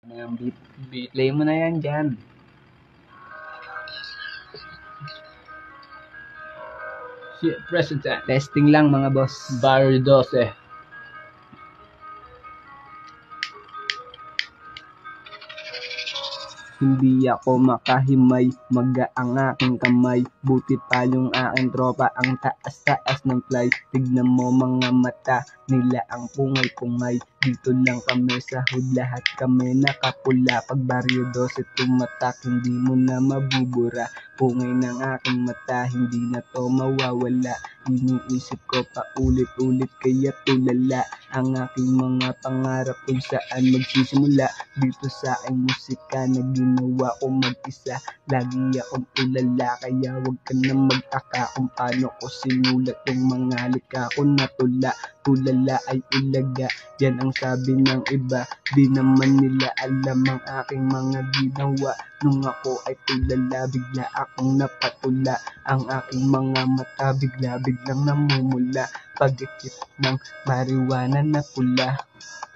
Ng beat. Play mo na yan dyan. Present time. Testing lang mga boss. Barrio 12. Hindi ako makahimay, magaang aking kamay. Buti pa yung aking tropa, ang taas-taas ng fly. Tignan mo mga mata nila ang pungay-pungay. Dito lang kami sa hood, lahat kami nakapula. Pag Barrio 12 tumatak, hindi mo na mabubura. Pungay ng aking mata, hindi na to mawawala. Iniisip ko pa ulit-ulit kaya tulala ang aking mga pangarap kung saan magsisimula. Dito sa aking musika na ginawa ko mag-isa. Lagi akong tulala kaya wag ka na mag-aka kung paano ko sinulat yung mga lika ko na tula. Tulala ay ulaga, yan ang sabi ng iba. Di naman nila alam ang aking mga ginawa. Nung ako ay tulala, bigla akong napatula. Ang aking mga mata biglang namumula. Pag-ikip ng marijuana na pula.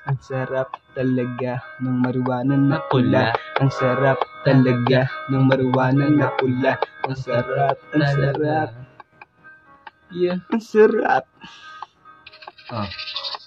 Ang sarap talaga ng marijuana na pula. Ang sarap talaga ng marijuana na pula. Ang sarap, ang sarap. Yeah. Ang sarap.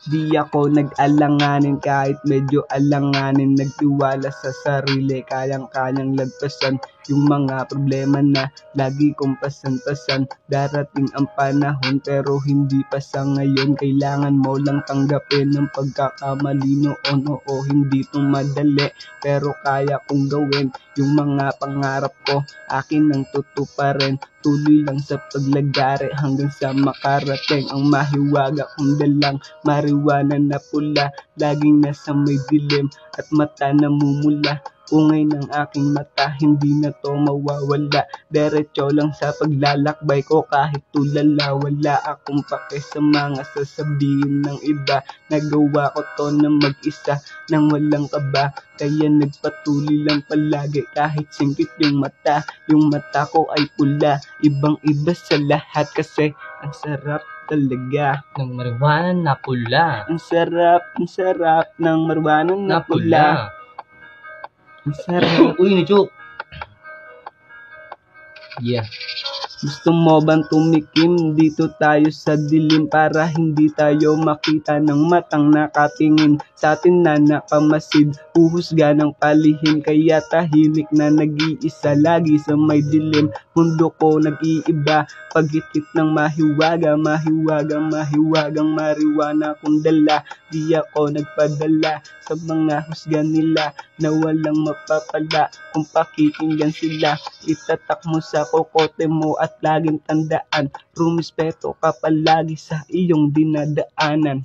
Di ako nag-alanganin kahit medyo alanganin. Nagtiwala sa sarili, kayang-kayang lagpasan yung mga problema na lagi kong pasan-pasan. Darating ang panahon pero hindi pa sa ngayon. Kailangan mo lang tanggapin ang pagkakamali noon. Oo, hindi ito madali pero kaya kong gawin. Yung mga pangarap ko, akin ang tutuparin. Tuloy lang sa paglagari hanggang sa makarating. Ang mahiwaga kong dalang marijuana na pula. Laging nasa may dilim at mata namumula. Ungay ng aking mata, hindi na to mawawala. Diretso lang sa paglalakbay ko kahit tulala. Wala akong pake sa mga sasabihin ng iba. Nagawa ko to na mag-isa nang walang kaba. Kaya nagpatuloy lang palagi kahit singkit yung mata. Yung mata ko ay pula, ibang iba sa lahat kasi ang sarap talaga ng marijuana na pula. Ang sarap ng marijuana na pula. Ang sarap. Uy, na-joke. Yeah. Gusto mo bang tumikim? Dito tayo sa dilim para hindi tayo makita ng matang nakatingin sa atin na nakamasid. Uhusga ng palihim kaya tahimik na nag-iisa lagi sa may dilim. Mundo ko nag-iiba paghitik ng mahiwagang marijuana kong dala. Di ako nagpadala sa mga husga nila na walang mapapala kung pakikinggan sila. Itatak mo sa kokote mo at laging tandaan, rumispeto ka palagi sa iyong dinadaanan.